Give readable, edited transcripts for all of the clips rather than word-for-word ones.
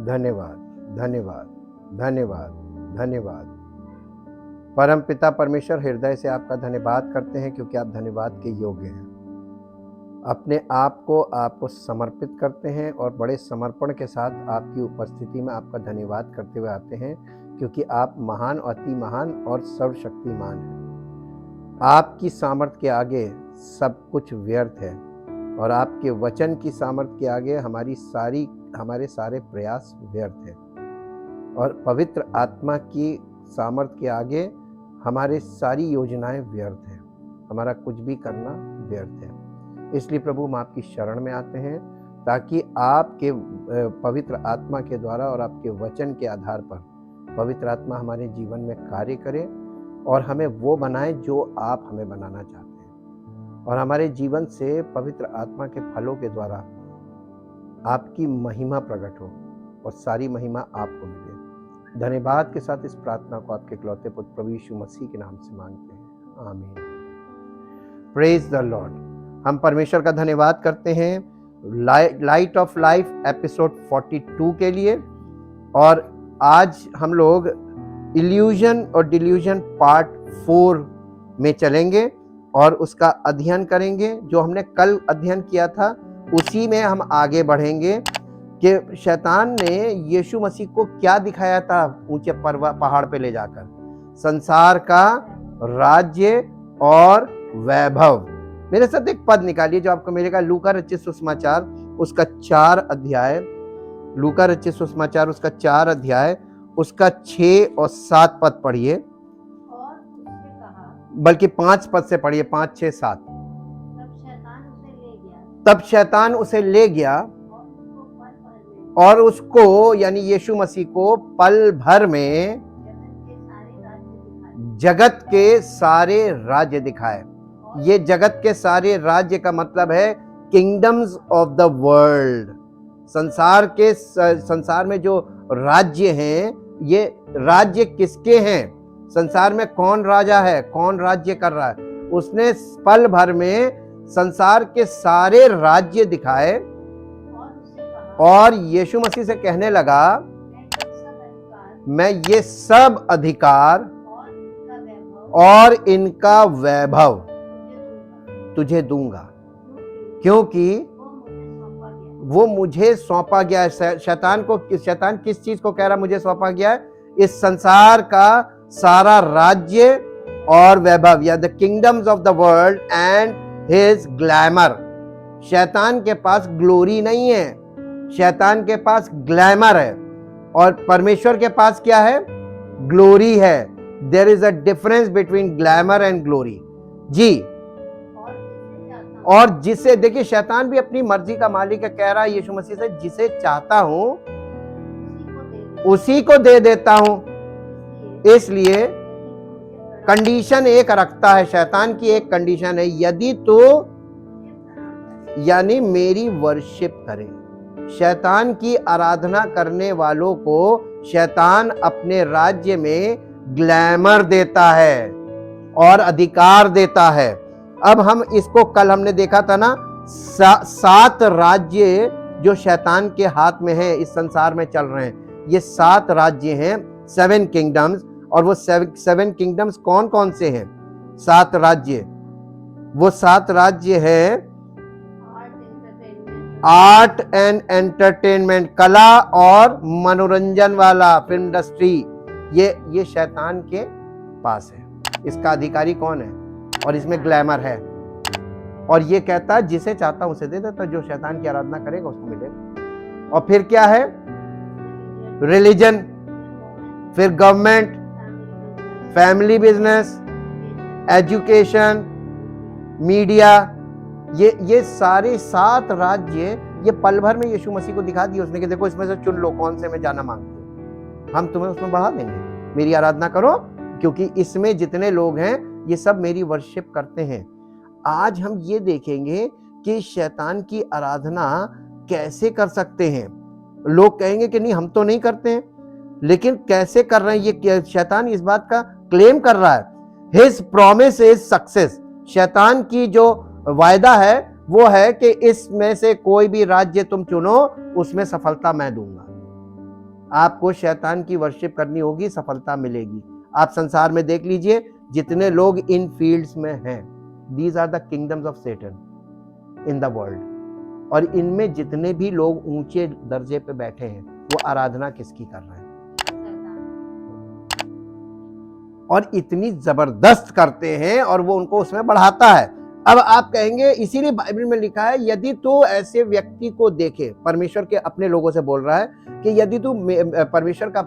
धन्यवाद, धन्यवाद, धन्यवाद, धन्यवाद। परम पिता परमेश्वर, हृदय से आपका धन्यवाद करते हैं क्योंकि आप धन्यवाद के योग्य हैं। अपने आप को आपको समर्पित करते हैं और बड़े समर्पण के साथ आपकी उपस्थिति में आपका धन्यवाद करते हुए आते हैं क्योंकि आप महान, अति महान और सर्वशक्तिमान हैं। आपकी सामर्थ्य के आगे सब कुछ व्यर्थ है और आपके वचन की सामर्थ्य के आगे हमारे सारे प्रयास व्यर्थ हैं और पवित्र आत्मा की सामर्थ्य के आगे हमारे सारी योजनाएं व्यर्थ हैं। हमारा कुछ भी करना व्यर्थ है। इसलिए प्रभु, हम आपकी शरण में आते हैं ताकि आपके पवित्र आत्मा के द्वारा और आपके वचन के आधार पर पवित्र आत्मा हमारे जीवन में कार्य करे और हमें वो बनाए जो आप हमें बनाना चाहते हैं और हमारे जीवन से पवित्र आत्मा के फलों के द्वारा आपकी महिमा प्रकट हो और सारी महिमा आपको मिले। धन्यवाद के साथ इस प्रार्थना को आपके इकलौते पुत्र प्रभु यीशु मसीह के नाम से मांगते हैं, आमीन। Praise the Lord. हम परमेश्वर का धन्यवाद करते हैं लाइट ऑफ लाइफ एपिसोड 42 के लिए। और आज हम लोग इल्यूजन और डिल्यूजन पार्ट 4 में चलेंगे और उसका अध्ययन करेंगे। जो हमने कल अध्ययन किया था उसी में हम आगे बढ़ेंगे कि शैतान ने यीशु मसीह को क्या दिखाया था ऊंचे पहाड़ पे ले जाकर, संसार का राज्य और वैभव। मेरे साथ एक पद निकालिए जो आपको मिलेगा लूका रचित सुसमाचार उसका 4 अध्याय, लूका रचित सुसमाचार उसका 4 अध्याय उसका 6 और 7 पद पढ़िए, बल्कि 5 पद से पढ़िए, 5, 6, 7। तब शैतान उसे ले गया और उसको यानी यीशु मसीह को पल भर में जगत के सारे राज्य दिखाए। ये जगत के सारे राज्य का मतलब है किंगडम्स ऑफ द वर्ल्ड। संसार में जो राज्य हैं, ये राज्य किसके हैं? संसार में कौन राजा है, कौन राज्य कर रहा है? उसने पल भर में संसार के सारे राज्य दिखाए और यीशु मसीह से कहने लगा, मैं ये सब अधिकार और इनका वैभव तुझे दूंगा क्योंकि वो मुझे सौंपा गया है। शैतान किस चीज को कह रहा मुझे सौंपा गया है? इस संसार का सारा राज्य और वैभव, या the kingdoms of the world and his glamour. शैतान के पास ग्लोरी नहीं है, शैतान के पास ग्लैमर है और परमेश्वर के पास क्या है? ग्लोरी है। There is a difference between glamour and glory जी। और जिसे देखिए, शैतान भी अपनी मर्जी का मालिक है। कह रहा है यीशु मसीह से, जिसे चाहता हूं उसी को दे देता हूं। इसलिए कंडीशन एक रखता है, शैतान की एक कंडीशन है, यदि तो यानी मेरी वर्शिप करे। शैतान की आराधना करने वालों को शैतान अपने राज्य में ग्लैमर देता है और अधिकार देता है। अब हम इसको कल हमने देखा था ना, 7 राज्य जो शैतान के हाथ में है, इस संसार में चल रहे हैं। ये 7 राज्य हैं, 7 किंगडम्स। और वो 7 किंगडम्स कौन कौन से हैं? 7 राज्य, वो 7 राज्य है आर्ट एंड एंटरटेनमेंट, कला और मनोरंजन वाला, फिल्म इंडस्ट्री। ये शैतान के पास है। इसका अधिकारी कौन है? और इसमें ग्लैमर है। और ये कहता है जिसे चाहता हूं उसे दे देता, जो शैतान की आराधना करेगा उसको मिलेगा। और फिर क्या है? रिलीजन, फिर government, family business, education, media. ये सारे 7 राज्य ये पल भर में यीशु मसीह को दिखा दिए उसने कि देखो इसमें से चुन लो कौन से में जाना मांगते हो, हम तुम्हें उसमें बढ़ा देंगे। मेरी आराधना करो क्योंकि इसमें जितने लोग हैं ये सब मेरी वर्शिप करते हैं। आज हम ये देखेंगे कि शैतान की आराधना कैसे कर सकते हैं। लोग कहेंगे कि नहीं हम तो नहीं करते हैं, लेकिन कैसे कर रहे हैं? ये शैतान इस बात का क्लेम कर रहा है, हिज प्रॉमिस इज सक्सेस। शैतान की जो वायदा है वो है कि इसमें से कोई भी राज्य तुम चुनो उसमें सफलता मैं दूंगा। आपको शैतान की वर्शिप करनी होगी, सफलता मिलेगी। आप संसार में देख लीजिए जितने लोग इन फील्ड्स में हैं, these are the kingdoms of Satan in the world. और इनमें जितने भी लोग ऊंचे दर्जे पे बैठे हैं वो आराधना किसकी कर रहे हैं? और इतनी जबरदस्त करते हैं और वो उनको उसमें बढ़ाता है। अब आप कहेंगे, इसीलिए बाइबल में लिखा है, यदि तू ऐसे व्यक्ति को देखे, परमेश्वर के अपने लोगों से बोल रहा है कि यदि तू परमेश्वर का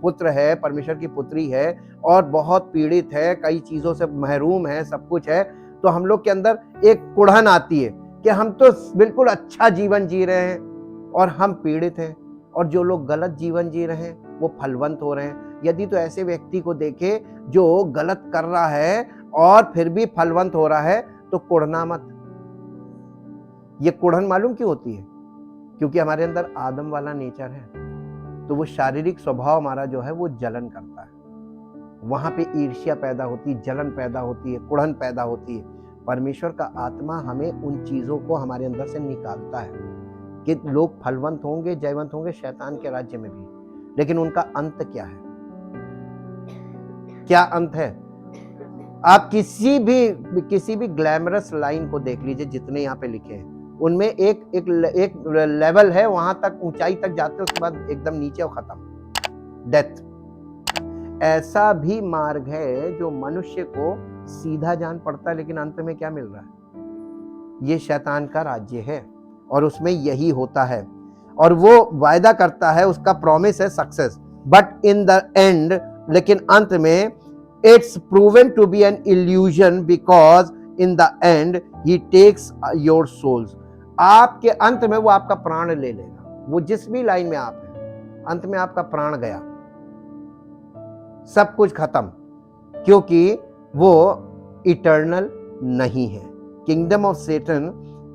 पुत्र है, परमेश्वर की पुत्री है और बहुत पीड़ित है, कई चीजों से महरूम है, सब कुछ है, तो हम लोग के अंदर एक कुढ़न आती है कि हम तो बिल्कुल अच्छा जीवन जी रहे हैं और हम पीड़ित हैं, और जो लोग गलत जीवन जी रहे हैं वो फलवंत हो रहे हैं। यदि तो ऐसे व्यक्ति को देखे जो गलत कर रहा है और फिर भी फलवंत हो रहा है, तो कुढ़ना मत। ये कुढ़न मालूम क्यों होती है? क्योंकि हमारे अंदर आदम वाला नेचर है, तो वो शारीरिक स्वभाव हमारा जो है वो जलन करता है, वहां पे ईर्ष्या पैदा होती है, जलन पैदा होती है, कुढ़न पैदा होती है। परमेश्वर का आत्मा हमें उन चीजों को हमारे अंदर से निकालता है कि लोग फलवंत होंगे, जयवंत होंगे शैतान के राज्य में भी, लेकिन उनका अंत क्या है? क्या अंत है? आप किसी भी ग्लैमरस लाइन को देख लीजिए, जितने यहाँ पे लिखे हैं उनमें एक लेवल है, वहां तक ऊंचाई तक जाते हैं, उसके बाद एकदम नीचे और खत्म, डेथ। ऐसा भी मार्ग है जो मनुष्य को सीधा जान पड़ता है, लेकिन अंत में क्या मिल रहा है? ये शैतान का राज्य है और उसमें यही होता है, और वो वायदा करता है, उसका प्रॉमिस है success, but in the end, लेकिन अंत में it's proven to be an illusion because in the end he takes your souls। आपके अंत में वो आपका प्राण ले लेगा। वो जिस भी लाइन में आप हैं, अंत में आपका प्राण गया, सब कुछ खत्म, क्योंकि वो इटर्नल नहीं है। Kingdom of Satan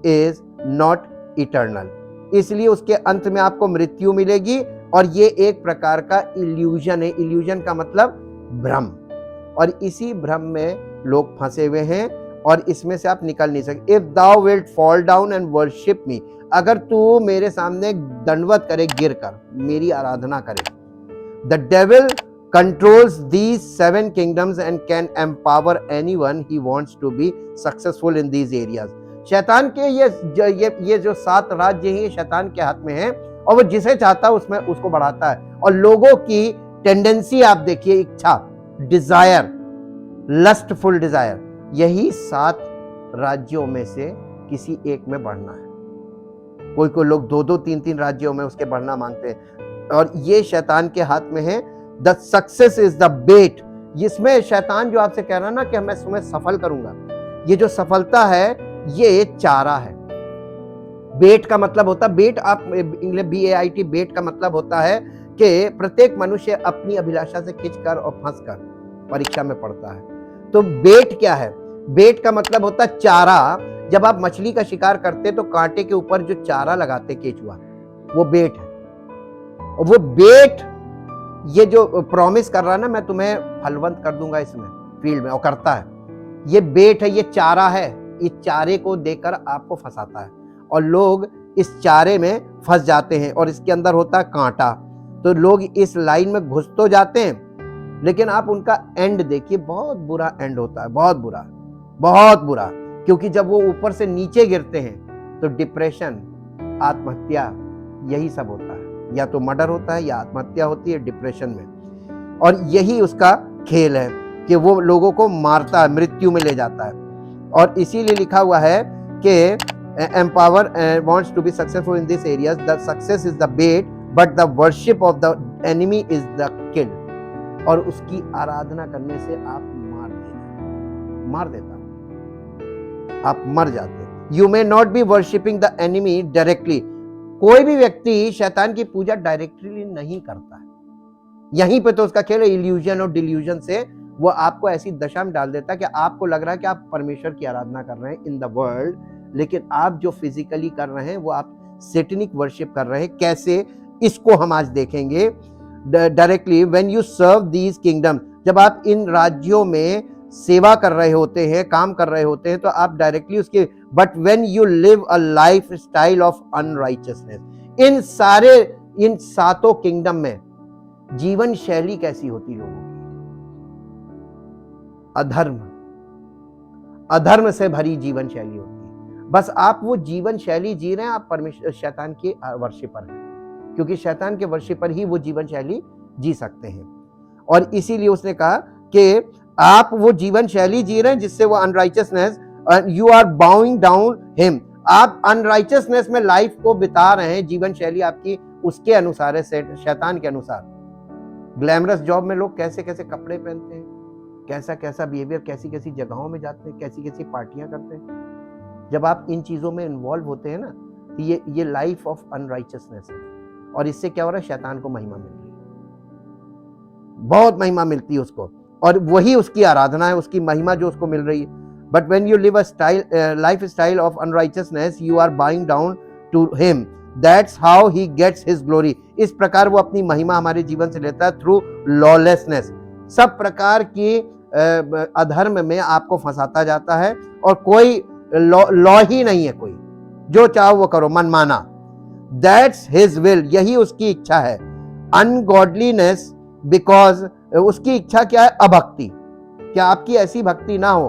is not eternal, इसलिए उसके अंत में आपको मृत्यु मिलेगी, और ये एक प्रकार का इल्यूजन है। इल्यूजन का मतलब भ्रम, और इसी भ्रम में लोग फंसे हुए हैं और इसमें से आप निकल नहीं सकते। If thou wilt fall down and worship me, अगर तू मेरे सामने दंडवत करे, गिर कर मेरी आराधना करे। The devil controls these 7 kingdoms and can empower anyone he wants to be successful in these areas. शैतान के ये जो 7 राज्य हैं, शैतान के हाथ में हैं, और वो जिसे चाहता है उसमें उसको बढ़ाता है। और लोगों की टेंडेंसी आप देखिए, इच्छा, डिजायर, लस्टफुल डिजायर, यही 7 राज्यों में से किसी एक में बढ़ना है। कोई लोग 2-2, 3-3 राज्यों में उसके बढ़ना मांगते हैं, और ये शैतान के हाथ में है। द सक्सेस इज द बेट, जिसमें शैतान जो आपसे कह रहा है ना कि मैं तुम्हें सफल करूंगा, ये जो सफलता है ये चारा है। बेट का मतलब होता है, बेट आप इंग्लिश BAIT, बेट का मतलब होता है कि प्रत्येक मनुष्य अपनी अभिलाषा से खिंचकर और फंसकर परीक्षा में पड़ता है। तो बेट क्या है? बेट का मतलब होता है चारा। जब आप मछली का शिकार करते तो कांटे के ऊपर जो चारा लगाते केचुआ, वो बेट है। और वो बेट ये जो प्रॉमिस कर रहा है ना, मैं तुम्हें फलवंत कर दूंगा इसमें फील्ड में, और करता है, ये बेट है, ये चारा है। इस चारे को देकर आपको फंसाता है और लोग इस चारे में फंस जाते हैं, और इसके अंदर होता है कांटा। तो लोग इस लाइन में घुस तो जाते हैं, लेकिन आप उनका एंड देखिए, बहुत बुरा एंड होता है, बहुत बुरा, बहुत बुरा। क्योंकि जब वो ऊपर से नीचे गिरते हैं तो डिप्रेशन, आत्महत्या, यही सब होता है। या तो मर्डर होता है या आत्महत्या होती है डिप्रेशन में, और यही उसका खेल है कि वो लोगों को मारता है, मृत्यु में ले जाता है। और इसीलिए लिखा हुआ है कि empower wants to be successful in this areas, the success is the bait but the worship of the enemy is the kill. और उसकी आराधना करने से आप मार देता, आप मर जाते। You may not be worshipping the enemy directly, कोई भी व्यक्ति शैतान की पूजा डायरेक्टली नहीं करता है। यहीं पे तो उसका खेल है, इल्यूजन और डिल्यूजन से वो आपको ऐसी दशा में डाल देता है कि आपको लग रहा है कि आप परमेश्वर की आराधना कर रहे हैं इन द वर्ल्ड, लेकिन आप जो फिजिकली कर रहे हैं वो आप सेटनिक वर्शिप कर रहे हैं। कैसे, इसको हम आज देखेंगे directly. When you serve these kingdom, जब आप इन राज्यों में सेवा कर रहे होते हैं, काम कर रहे होते हैं, तो आप डायरेक्टली उसके, but when you live a lifestyle of unrighteousness, in 7 kingdom में जीवन शैली कैसी होती लोगों की? अधर्म, अधर्म से भरी जीवन शैली होती है। बस आप वो जीवन शैली जी रहे हैं, आप परमेश्वर शैतान के वर्षे पर हैं, क्योंकि शैतान के वर्षे पर ही वो जीवन शैली जी सकते हैं। और इसीलिए उसने कहा कि आप वो जीवन शैली जी रहे हैं जिससे वो unrighteousness, you are bowing down him, आप अनराइचियसनेस में लाइफ को बिता रहे हैं, जीवन शैली आपकी उसके अनुसार है, शैतान के अनुसार। ग्लैमरस जॉब में लोग कैसे कैसे कपड़े पहनते हैं, कैसा कैसा बिहेवियर, कैसी कैसी जगहों में जाते हैं, कैसी कैसी पार्टियां करते हैं। जब आप इन चीजों में इन्वॉल्व होते हैं ना, तो ये लाइफ ऑफ अनराइचियसनेस है। और इससे क्या हो रहा है? शैतान को महिमा मिल रही है, बहुत महिमा मिलती है उसको, और वही उसकी आराधना है, उसकी महिमा जो उसको मिल रही है। But when you live a lifestyle of unrighteousness, you are bowing down to him, that's how he gets his glory. इस प्रकार वो अपनी महिमा हमारे जीवन से लेता है, थ्रू लॉलेसनेस। सब प्रकार की अधर्म में आपको फंसाता जाता है, और कोई लॉ ही नहीं है, कोई जो चाहो वो करो, मनमाना। दैट्स हिज विल, यही उसकी इच्छा है। अनगॉडलीनेस, बिकॉज उसकी इच्छा क्या है? अभक्ति। क्या आपकी ऐसी भक्ति ना हो,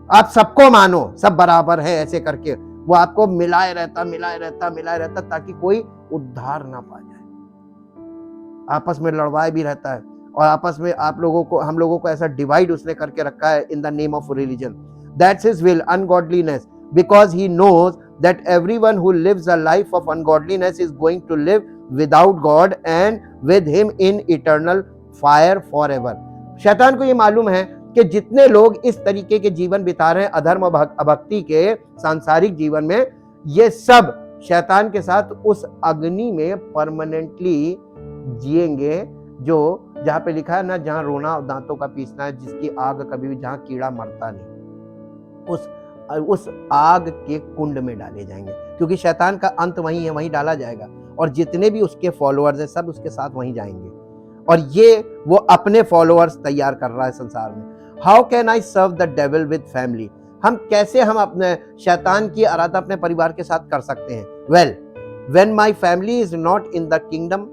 आप सबको मानो, सब बराबर है, ऐसे करके वो आपको मिलाए रहता ताकि कोई उद्धार ना पा जाए। आपस में लड़वाए भी रहता है, और आपस में हम लोगों को ऐसा डिवाइड उसने करके रखा है in the name of religion. That's his will, ungodliness, because he knows that everyone who lives a life of ungodliness is going to live without God and with him in eternal fire forever. शैतान को ये मालूम है कि जितने लोग इस तरीके के जीवन बिता रहे हैं, अधर्म अभक्ति के सांसारिक जीवन में, ये सब शैतान के साथ उस अग्नि में परमानेंटली जिएंगे, जो जहां पे लिखा है ना, जहां रोना और दांतों का पीसना है, जिसकी आग कभी भी, जहां कीड़ा मरता नहीं, उस आग के कुंड में डाले जाएंगे, क्योंकि शैतान का अंत वहीं है, वहीं डाला जाएगा, और जितने भी उसके फॉलोअर्स हैं सब उसके साथ वहीं जाएंगे। और ये वो अपने फॉलोअर्स तैयार कर रहा है संसार में। How can I serve the devil with family? हम कैसे अपने शैतान की आराधना अपने परिवार के साथ कर सकते हैं? Well, when my family is not in the kingdom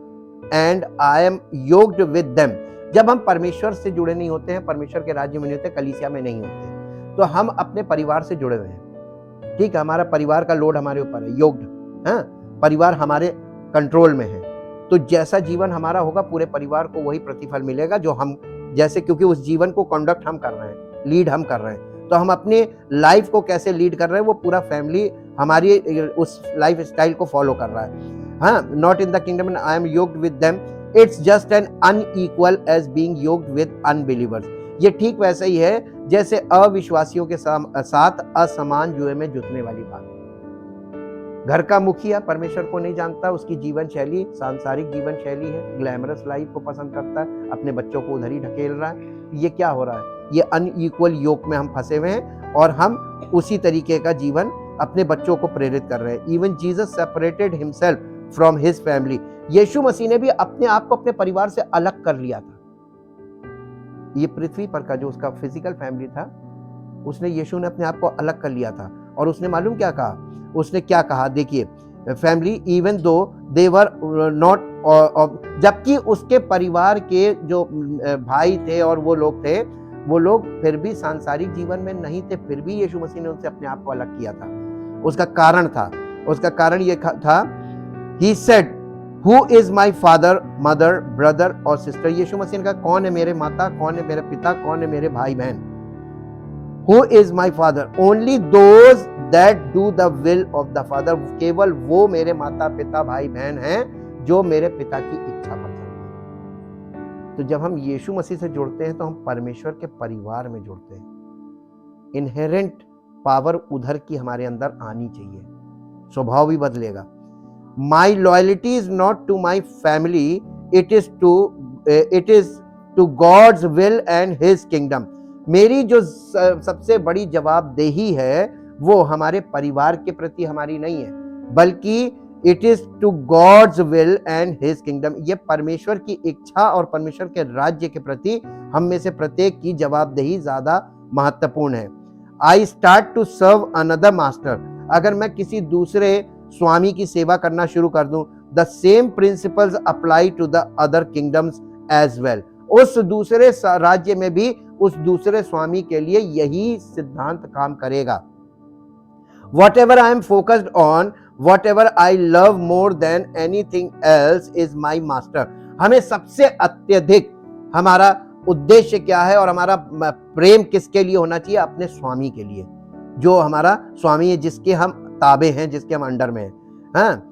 and I am yoked with them. जब हम परमेश्वर से जुड़े नहीं होते हैं, परमेश्वर के राज्य में नहीं होते, कलीसिया में नहीं होते, तो हम अपने परिवार से जुड़े हुए हैं। ठीक है, हमारा परिवार का लोड हमारे ऊपर है, योग्ड है, परिवार हमारे कंट्रोल में है। तो जैसा जीवन हमारा होगा, पूरे परिवार को वही प्रतिफल मिलेगा जो हम जैसे, क्योंकि उस जीवन को कंडक्ट हम कर रहे हैं, लीड हम कर रहे हैं। तो हम अपने लाइफ को कैसे लीड कर रहे हैं, वो पूरा फैमिली हमारी उस लाइफ स्टाइल को फॉलो कर रहा है। हाँ, not in the kingdom I am yoked with them, it's just an unequal as being yoked with unbelievers. ये ठीक वैसे ही है जैसे अविश्वासियों के साथ असमान जुए में जुटने वाली बात। घर का मुखिया परमेश्वर को नहीं जानता, उसकी जीवन शैली सांसारिक जीवन शैली है, ग्लैमरस लाइफ को पसंद करता है, अपने बच्चों को उधर ही ढकेल रहा है। ये क्या हो रहा है? ये अनइक्वल योक में हम फंसे हुए हैं, और हम उसी तरीके का जीवन अपने बच्चों को प्रेरित कर रहे हैं। Even Jesus separated himself from his family. यीशु मसीह ने भी अपने आप को अपने परिवार से अलग कर लिया था। ये पृथ्वी पर का जो उसका फिजिकल फैमिली था, उसने यीशु ने अपने आप को अलग कर लिया था। और उसने मालूम क्या कहा? उसने क्या कहा? देखिए, family even though they were not, जबकि उसके परिवार के जो भाई थे और वो लोग थे, वो लोग फिर भी सांसारिक जीवन में नहीं थे, फिर भी यीशु मसीह ने उनसे अपने आप को अलग किया था। उसका कारण ये था, he said who is my father, mother, brother और सिस्टर। यीशु मसीह ने कहा, कौन है मेरे माता, कौन है मेरे पिता, कौन है मेरे भाई बहन? Who is my father? Only those that do the will of the father. केवल वो मेरे माता पिता भाई बहन हैं जो मेरे पिता की इच्छा पर चलते हैं। तो जब हम यीशु मसीह से जुड़ते हैं तो हम परमेश्वर के परिवार में जुड़ते हैं। इनहेरेंट पावर उधर की हमारे अंदर आनी चाहिए, स्वभाव भी बदलेगा। My loyalty is not to my family, it is to God's will and His kingdom. मेरी जो सबसे बड़ी जवाबदेही है वो हमारे परिवार के प्रति हमारी नहीं है, बल्कि it is to God's will and his kingdom. ये परमेश्वर की इच्छा और परमेश्वर के राज्य के प्रति हम में से प्रत्येक की जवाबदेही ज्यादा महत्वपूर्ण है। I start to serve another master. अगर मैं किसी दूसरे स्वामी की सेवा करना शुरू कर दूं, the same principles apply to the other kingdoms as well. उस दूसरे राज्य में भी उस दूसरे स्वामी के लिए यही सिद्धांत काम करेगा। Whatever I am focused on, whatever I love more than anything else is my master। हमें सबसे अत्यधिक हमारा उद्देश्य क्या है और हमारा प्रेम किसके लिए होना चाहिए? अपने स्वामी के लिए, जो हमारा स्वामी है, जिसके हम ताबे हैं, जिसके हम अंडर में हैं। हाँ,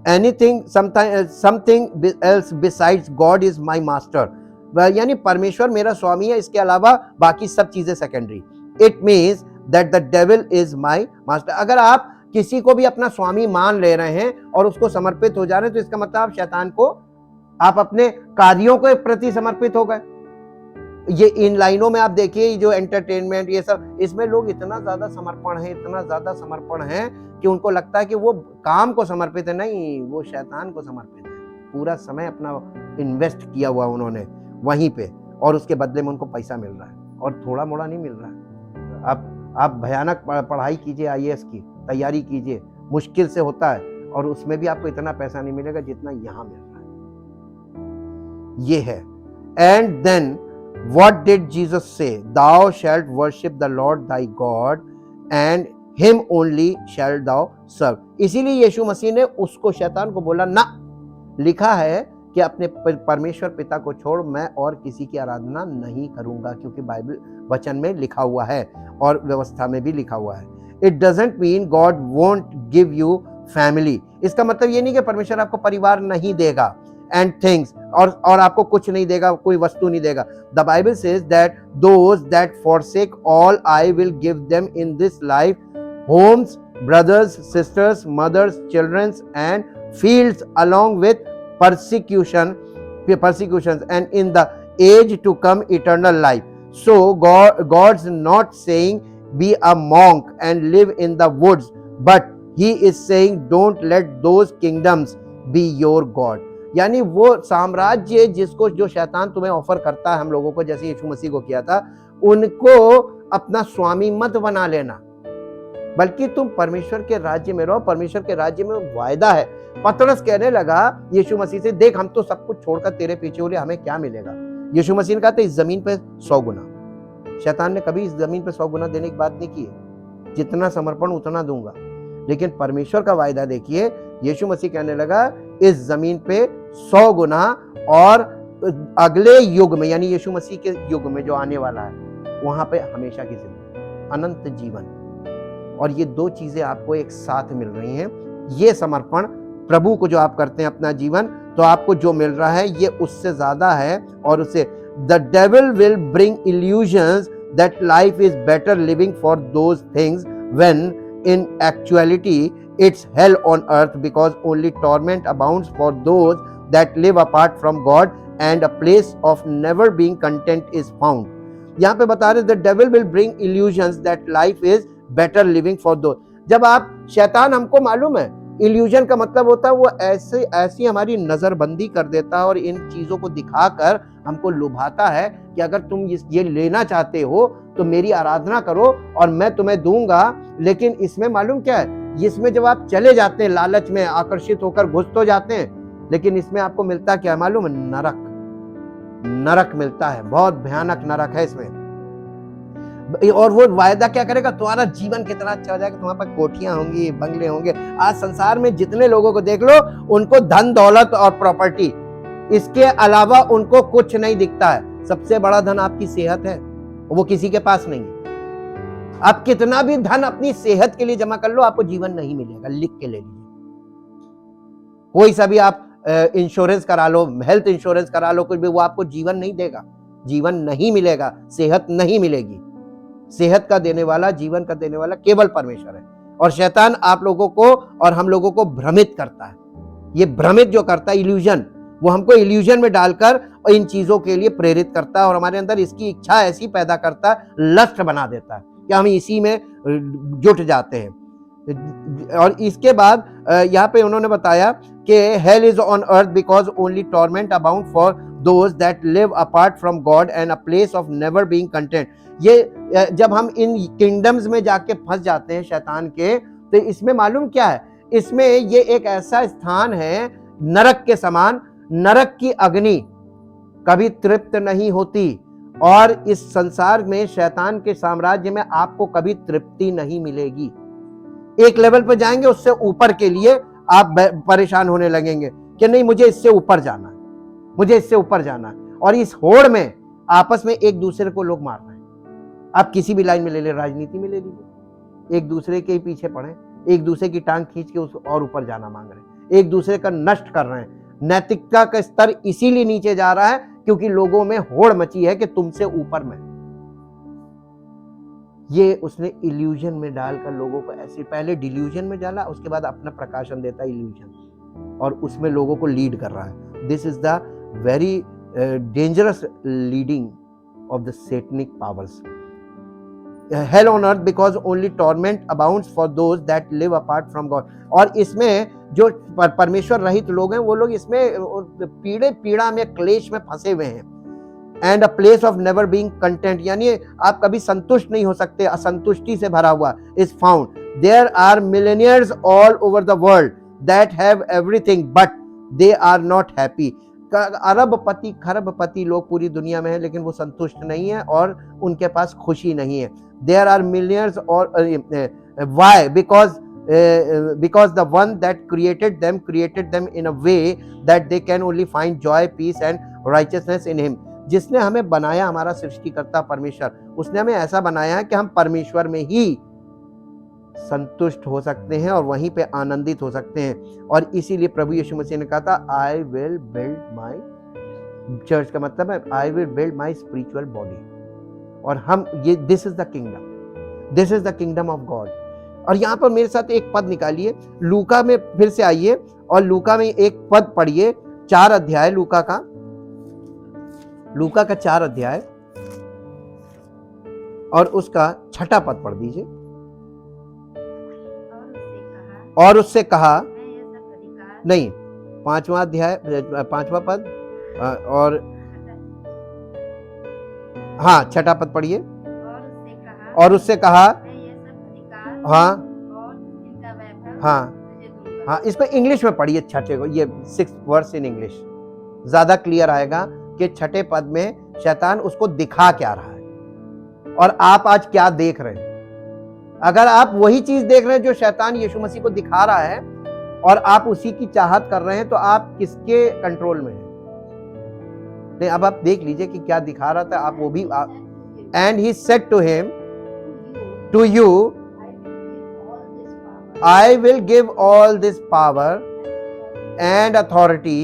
anything something else besides God is my master, यानी परमेश्वर मेरा स्वामी है, इसके अलावा बाकी सब चीजें secondary. It means that the devil is my master. अगर आप किसी को भी अपना स्वामी मान ले रहे हैं और उसको समर्पित हो जा रहे हैं, तो इसका मतलब आप शैतान को, आप अपने कार्यों के प्रति समर्पित हो गए। ये इन लाइनों में आप देखिए, जो एंटरटेनमेंट ये सब, इसमें लोग इतना ज्यादा समर्पण है, इतना ज्यादा समर्पण है कि उनको लगता है कि वो काम को समर्पित है। नहीं, वो शैतान को समर्पित है। पूरा समय अपना इन्वेस्ट किया हुआ उन्होंने वहीं पे, और उसके बदले में उनको पैसा मिल रहा है, और थोड़ा मोड़ा नहीं मिल रहा है। आप भयानक पढ़ाई कीजिए, IAS की तैयारी कीजिए, मुश्किल से होता है, और उसमें भी आपको इतना पैसा नहीं मिलेगा जितना यहां मिल रहा है। ये है। And then what did Jesus say? Thou shalt worship the Lord thy God and him only shalt thou serve. इसीलिए यीशु मसीह ने उसको, शैतान को बोला, ना, लिखा है कि अपने परमेश्वर पिता को छोड़ मैं और किसी की आराधना नहीं करूंगा, क्योंकि बाइबल वचन में लिखा हुआ है और व्यवस्था में भी लिखा हुआ है। It doesn't mean God won't give you family. इसका मतलब ये नहीं कि परमेश्वर आपको परिवार नहीं देगा, एंड थिंग्स, और आपको कुछ नहीं देगा, कोई वस्तु नहीं देगा। The Bible says that those that forsake all I will give them in this life homes, brothers, sisters, mothers, children and fields along with persecutions and in the age to come eternal life. So God's not saying be a monk and live in the woods, but he is saying don't let those kingdoms be your God। यानी वो साम्राज्य जिसको, जो शैतान तुम्हें offer करता है हम लोगों को, जैसे यीशु मसीह को किया था, उनको अपना स्वामी मत बना लेना, बल्कि तुम परमेश्वर के राज्य में रहो। परमेश्वर के राज्य में वायदा है। पतरस कहने लगा यीशु मसीह से, देख हम तो सब कुछ छोड़कर तेरे पीछे हो लिए, हमें क्या मिलेगा? यीशु मसीह ने कहा था इस जमीन पे 100 गुना। शैतान ने कभी इस जमीन पे 100 गुना देने की बात नहीं की है, जितना समर्पण उतना दूंगा। लेकिन परमेश्वर का वायदा देखिए, यीशु मसीह कहने लगा इस जमीन पे 100 गुना, और अगले युग में, यानी यीशु मसीह के युग में जो आने वाला है, वहां पे हमेशा की जिंदगी, अनंत जीवन। और ये दो चीजें आपको एक साथ मिल रही हैं। ये समर्पण प्रभु को जो आप करते हैं अपना जीवन, तो आपको जो मिल रहा है ये उससे ज्यादा है। और उससे the devil will bring illusions that life is better living for those things when in actuality it's hello on earth, because only torment abounds for those that live apart from God and a place of never being content is found. यहाँ पे बता रहे the devil will bring illusions that life is better living for दो। जब आप, शैतान, हमको मालूम है इल्यूजन का मतलब होता है वो ऐसी हमारी नजरबंदी कर देता है और इन चीजों को दिखाकर हमको लुभाता है कि अगर तुम ये लेना चाहते हो तो मेरी आराधना करो और मैं तुम्हें दूंगा। लेकिन इसमें मालूम क्या है, इसमें जब आप चले जाते हैं लालच में आकर्षित होकर घुस तो जाते हैं, लेकिन इसमें आपको मिलता क्या है मालूम है? नरक मिलता है। बहुत भयानक नरक है इसमें। और वो वायदा क्या करेगा? तुम्हारा जीवन कितना अच्छा हो जाएगा, तुम्हारे पास कोठियां होंगी, बंगले होंगे। आज संसार में जितने लोगों को देख लो, उनको धन दौलत और प्रॉपर्टी, इसके अलावा उनको कुछ नहीं दिखता है। सबसे बड़ा धन आपकी सेहत है, वो किसी के पास नहीं है। आप कितना भी धन अपनी सेहत के लिए जमा कर लो, आपको जीवन नहीं मिलेगा। लिख के ले लीजिए। कोई सा भी आप इंश्योरेंस करा लो, हेल्थ इंश्योरेंस करा लो, कुछ भी, वो आपको जीवन नहीं देगा, जीवन नहीं मिलेगा, सेहत नहीं मिलेगी। सेहत का देने वाला, जीवन का देने वाला केवल परमेश्वर है। और शैतान आप लोगों को और हम लोगों को भ्रमित करता है। ये भ्रमित जो करता है, इल्यूजन, वो हमको इल्यूजन में डालकर इन चीजों के लिए प्रेरित करता है और हमारे अंदर इसकी इच्छा ऐसी पैदा करता है, लस्ट बना देता है कि हम इसी में जुट जाते हैं। और इसके बाद यहाँ पे उन्होंने बताया कि hell is on earth because only torment abound for those that live apart from God and a place of never being content. ये जब हम इन किंगडम्स में जाके फंस जाते हैं शैतान के, तो इसमें मालूम क्या है, इसमें ये एक ऐसा स्थान है नरक के समान, नरक की अग्नि, कभी तृप्त नहीं होती, और इस संसार में शैतान के साम्राज्य में आपको कभी तृप्ति नहीं मिलेगी। एक लेवल पर जाएंगे, उससे ऊपर के लिए आप परेशान होने लगेंगे कि नहीं, मुझे इससे ऊपर जाना है, मुझे इससे ऊपर जाना है। और इस होड़ में आपस में एक दूसरे को लोग मार रहे हैं। आप किसी भी लाइन में ले ले, राजनीति में ले लीजिए, एक दूसरे के पीछे पड़े, एक दूसरे की टांग खींच के उस और ऊपर जाना मांग रहे हैं, एक दूसरे का नष्ट कर रहे हैं। नैतिकता का स्तर इसीलिए नीचे जा रहा है क्योंकि लोगों में होड़ मची है कि तुमसे ऊपर मैं। ये उसने इल्यूजन में डालकर लोगों को ऐसे पहले डिल्यूजन में डाला, उसके बाद अपना प्रकाशन देता है इल्यूजन, और उसमें लोगों को लीड कर रहा है। This is the very dangerous leading of the Satanic powers. Hell on earth because only torment abounds for those that live apart from God। और इसमें जो परमेश्वर रहित लोग हैं वो लोग इसमें पीड़ा में, क्लेश में फंसे हुए हैं। And a place of never being content, यानी आप कभी संतुष्ट नहीं हो सकते, असंतुष्टि से भरा हुआ is found. There are millionaires all over the world that have everything but they are not happy. अरबपति खरबपति लोग पूरी दुनिया में हैं, लेकिन वो संतुष्ट नहीं है और उनके पास खुशी नहीं है। देयर आर मिलियंस और Y because the one that created them in a way that they can only find joy, peace and righteousness in him। जिसने हमें बनाया, हमारा सृष्टिकर्ता परमेश्वर, उसने हमें ऐसा बनाया है कि हम परमेश्वर में ही संतुष्ट हो सकते हैं और वहीं पे आनंदित हो सकते हैं। और इसीलिए प्रभु यीशु मसीह ने कहा था, I will build my church, का मतलब है I will build my spiritual body. और हम ये this is the kingdom, this is the kingdom of God. और यहाँ पर मेरे साथ एक पद निकालिए, लूका में फिर से आइए और लूका में एक पद पढ़िए, 4 अध्याय लूका का 4 अध्याय और उसका 6 पद पढ़ दीजिए। और उससे कहा नहीं, 5वां अध्याय 5वां पद और हाँ 6 पद पढ़िए। और उससे कहा हाँ हाँ हाँ, इसको इंग्लिश में पढ़िए 6 को, ये 6th वर्स इन इंग्लिश ज्यादा क्लियर आएगा कि 6 पद में शैतान उसको दिखा क्या रहा है और आप आज क्या देख रहे हैं। अगर आप वही चीज देख रहे हैं जो शैतान यीशु मसीह को दिखा रहा है और आप उसी की चाहत कर रहे हैं, तो आप किसके कंट्रोल में हैं? नहीं, अब आप देख लीजिए कि क्या दिखा रहा था, आप वो भी। And he said to him, to you I will give all this power and authority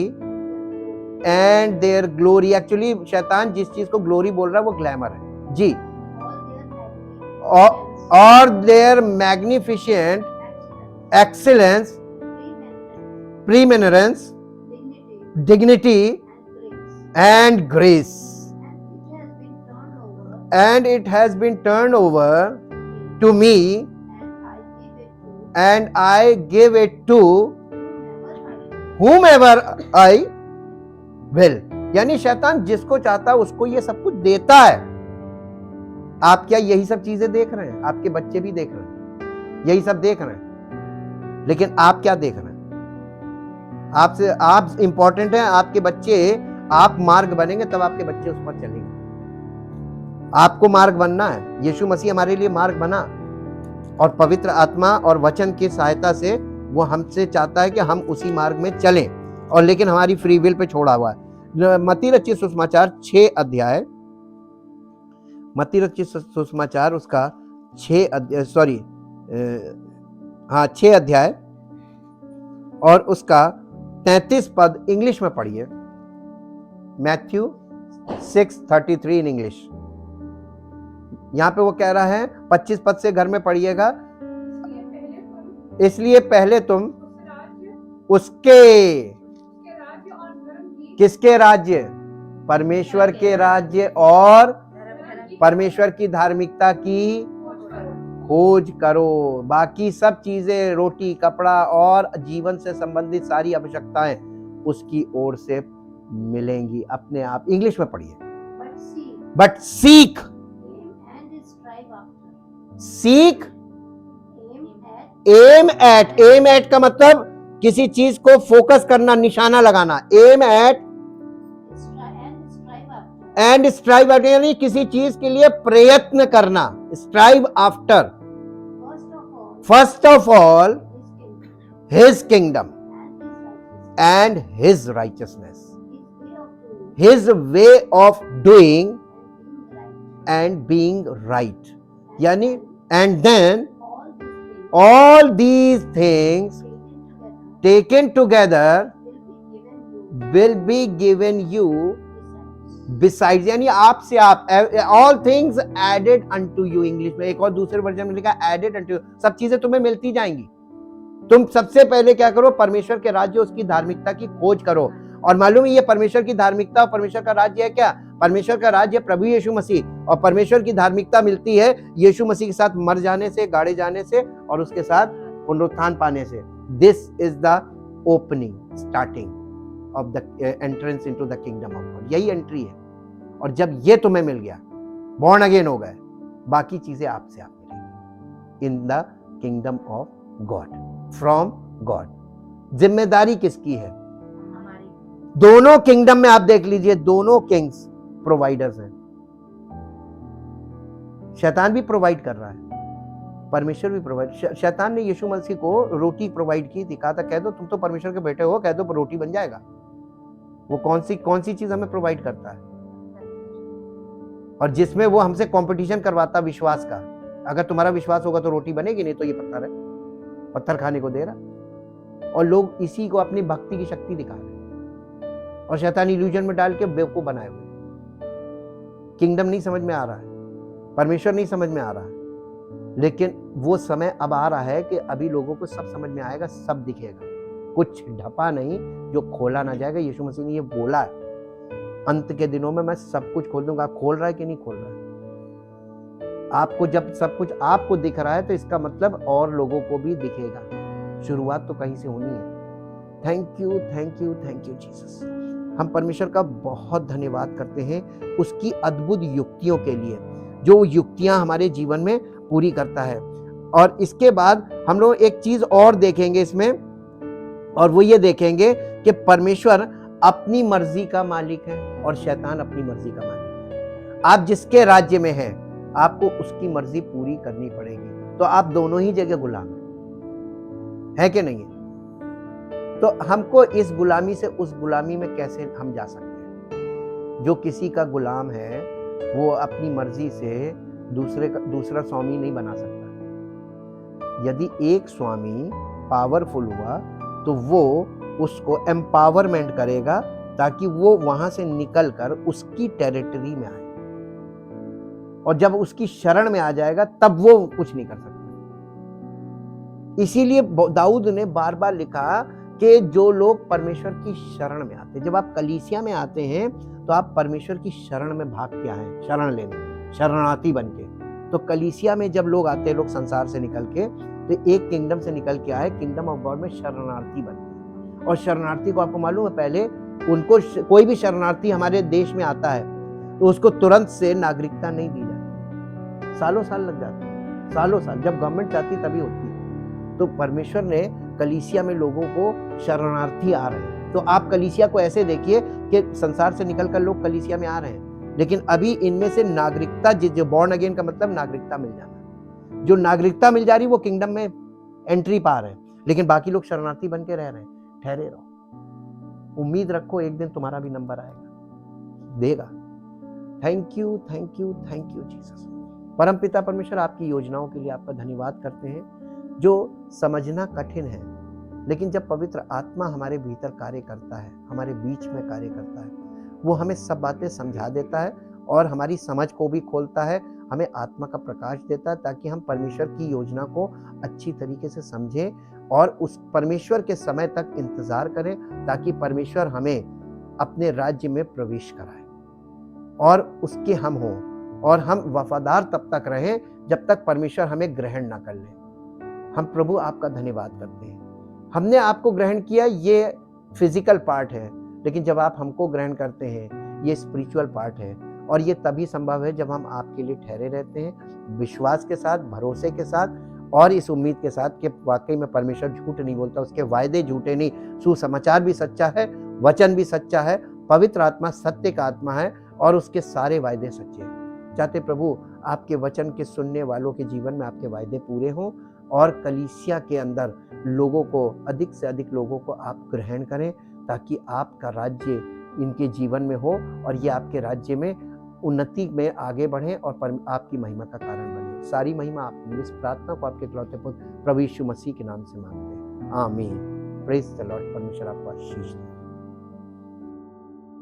and their glory। Actually शैतान जिस चीज को ग्लोरी बोल रहा है वो ग्लैमर है जी, और their magnificent excellence, preeminence, dignity and grace, and it has been turned over to me and I give it to whomever I will। यानी शैतान जिसको चाहता है उसको ये सब कुछ देता है। आप क्या यही सब चीजें देख रहे हैं? आपके बच्चे भी देख रहे हैं, यही सब देख रहे हैं, लेकिन आप क्या देख रहे हैं? आप इंपॉर्टेंट हैं, आपके बच्चे, आप मार्ग बनेंगे तब आपके बच्चे उस पर चलेंगे। आपको मार्ग बनना है, यीशु मसीह हमारे लिए मार्ग बना और पवित्र आत्मा और वचन की सहायता से वो हमसे चाहता है कि हम उसी मार्ग में चलें, और लेकिन हमारी फ्री विल पे छोड़ा हुआ है। मत्ती रचित सुसमाचार 6 अध्याय, मत्ती रचित सुसमाचार उसका 6 अध्याय और उसका 33 पद इंग्लिश में पढ़िए। Matthew 6:33 in English. यहां पे वो कह रहा है, 25 पद से घर में पढ़िएगा। इसलिए पहले तुम उसके, किसके राज्य? परमेश्वर के राज्य और परमेश्वर की धार्मिकता की खोज करो, बाकी सब चीजें, रोटी, कपड़ा और जीवन से संबंधित सारी आवश्यकताएं उसकी ओर से मिलेंगी अपने आप। इंग्लिश में पढ़िए। But seek, seek, aim at का मतलब किसी चीज को फोकस करना, निशाना लगाना। Aim at and strive after यानी किसी चीज के लिए प्रयत्न करना, strive after first of all his kingdom and his righteousness, his way of doing and being right, यानी and then all these things taken together will be given you besides, यानी आपसे आप, all things added unto you, English में एक और दूसरे version में लिखा added unto you, सब चीजें तुम्हें मिलती जाएंगी। तुम सबसे पहले क्या करो, परमेश्वर के राज्य उसकी धार्मिकता की खोज करो। और मालूम है ये परमेश्वर की धार्मिकता और परमेश्वर का राज्य है क्या? परमेश्वर का राज्य प्रभु यीशु मसीह, और परमेश्वर की धार्मिकता मिलती है यीशु मसीह के साथ मर जाने से, गाड़े जाने से और उसके साथ पुनरुत्थान पाने से। This is the opening starting of the entrance into the kingdom of God, यही एंट्री है। और जब ये तुम्हें मिल गया, बॉर्न अगेन हो गए, बाकी चीजें आपसे आप मिलेंगी इन the kingdom of God, from God. जिम्मेदारी किसकी है? दोनों किंगडम में आप देख लीजिए, दोनों किंग्स प्रोवाइडर्स हैं। शैतान भी प्रोवाइड कर रहा है, परमेश्वर भी प्रोवाइड। शैतान ने यीशु मसीह को रोटी प्रोवाइड की थी, कहा था कह दो तुम तो परमेश्वर के बेटे हो, कह दो रोटी बन जाएगा। वो कौन सी चीज हमें प्रोवाइड करता है? और जिसमें वो हमसे कंपटीशन करवाता विश्वास का। अगर तुम्हारा विश्वास होगा तो रोटी बनेगी, नहीं तो ये पत्थर है, पत्थर खाने को दे रहा। और लोग इसी को अपनी भक्ति की शक्ति दिखा रहे और शैतान इल्यूजन में डाल के बेवकूफ बनाए हुए। किंगडम नहीं समझ में आ रहा है, परमेश्वर नहीं समझ में आ रहा है, लेकिन वो समय अब आ रहा है कि अभी लोगों को सब समझ में आएगा, सब दिखेगा, कुछ ढपा नहीं जो खोला ना जाएगा। यीशु मसीह ने ये बोला है, अंत के दिनों में मैं सब कुछ खोल दूंगा। आप खोल रहा है कि नहीं खोल रहा है? आपको जब सब कुछ आपको दिख रहा है तो इसका मतलब और लोगों को भी दिखेगा। शुरुआत तो कहीं से होनी है। Thank you thank you thank you Jesus. हम परमेश्वर का बहुत धन्यवाद करते हैं उसकी अद्भुत युक्तियों के लिए, जो युक्तियां हमारे जीवन में पूरी करता है। और इसके बाद हम लोग एक चीज और देखेंगे इसमें, और वो ये देखेंगे कि परमेश्वर अपनी मर्जी का मालिक है और शैतान अपनी मर्जी का मालिक है। आप जिसके राज्य में हैं, आपको उसकी मर्जी पूरी करनी पड़ेगी। तो आप दोनों ही जगह गुलाम है कि नहीं है? तो हमको इस गुलामी से उस गुलामी में कैसे हम जा सकते हैं? जो किसी का गुलाम है वो अपनी मर्जी से दूसरा स्वामी नहीं बना सकता। यदि एक स्वामी पावरफुल हुआ तो वो उसको एम्पावरमेंट करेगा ताकि वो वहां से निकलकर उसकी टेरिटरी में आए, और जब उसकी शरण में आ जाएगा तब वो कुछ नहीं कर सकता। इसीलिए दाऊद ने बार बार लिखा कि जो लोग परमेश्वर की शरण में आते हैं, जब आप कलीसिया में आते हैं तो आप परमेश्वर की शरण में भाग के आए, शरण लेने, शरणार्थी बन के। तो कलीसिया में जब लोग आते हैं, लोग संसार से निकल के, तो एक किंगडम से निकल के आए, किंगडम ऑफ गॉड में शरणार्थी बन गए। और शरणार्थी को आपको मालूम है, पहले उनको कोई भी शरणार्थी हमारे देश में आता है तो उसको तुरंत से नागरिकता नहीं दी जाती, सालों साल लग जाते हैं, सालों साल। जब गवर्नमेंट चाहती तभी होती है। तो परमेश्वर ने कलीसिया में लोगों को शरणार्थी आ रहे हैं। तो आप कलीसिया को ऐसे देखिए कि संसार से निकलकर लोग कलीसिया में आ रहे हैं, लेकिन अभी इनमें से नागरिकता, जो बॉर्न अगेन का मतलब नागरिकता मिल जाना, जो नागरिकता मिल जा रही वो किंगडम में एंट्री पा रहे हैं, लेकिन बाकी लोग शरणार्थी बन के रह रहे हैं। ठहरे रहो, उम्मीद रखो, एक दिन तुम्हारा भी नंबर आएगा, देगा। Thank you thank you thank you Jesus. परमपिता परमेश्वर, आपकी योजनाओं के लिए आपका धन्यवाद करते हैं, जो समझना कठिन है, लेकिन जब पवित्र आत्मा हमारे भीतर कार्य करता है, हमारे बीच में कार्य करता है, वो हमें सब बातें समझा देता है और हमारी समझ को भी खोलता है, हमें आत्मा का प्रकाश देता है, ताकि हम परमेश्वर की योजना को अच्छी तरीके से समझें और उस परमेश्वर के समय तक इंतजार करें, ताकि परमेश्वर हमें अपने राज्य में प्रवेश कराए और उसके हम हों, और हम वफादार तब तक रहें जब तक परमेश्वर हमें ग्रहण ना कर ले। हम प्रभु आपका धन्यवाद करते हैं। हमने आपको ग्रहण किया, ये फिजिकल पार्ट है, लेकिन जब आप हमको ग्रहण करते हैं, ये स्पिरिचुअल पार्ट है। और ये तभी संभव है जब हम आपके लिए ठहरे रहते हैं, विश्वास के साथ, भरोसे के साथ, और इस उम्मीद के साथ कि वाकई में परमेश्वर झूठ नहीं बोलता, उसके वायदे झूठे नहीं, सुसमाचार भी सच्चा है, वचन भी सच्चा है, पवित्र आत्मा सत्य का आत्मा है, और उसके सारे वायदे सच्चे हैं। चाहते प्रभु आपके वचन के सुनने वालों के जीवन में आपके वायदे पूरे हों और कलीसिया के अंदर लोगों को, अधिक से अधिक लोगों को आप ग्रहण करें, ताकि आपका राज्य इनके जीवन में हो और ये आपके राज्य में उन्नति में आगे बढ़ें और आपकी महिमा का कारण बने। सारी महिमा आपको मिले। इस प्रार्थना को आपके इकलौते पुत्र प्रभु यीशु मसीह के नाम से मांगते हैं, आमीन। Praise the Lord. परमेश्वर आपको आशीष दे।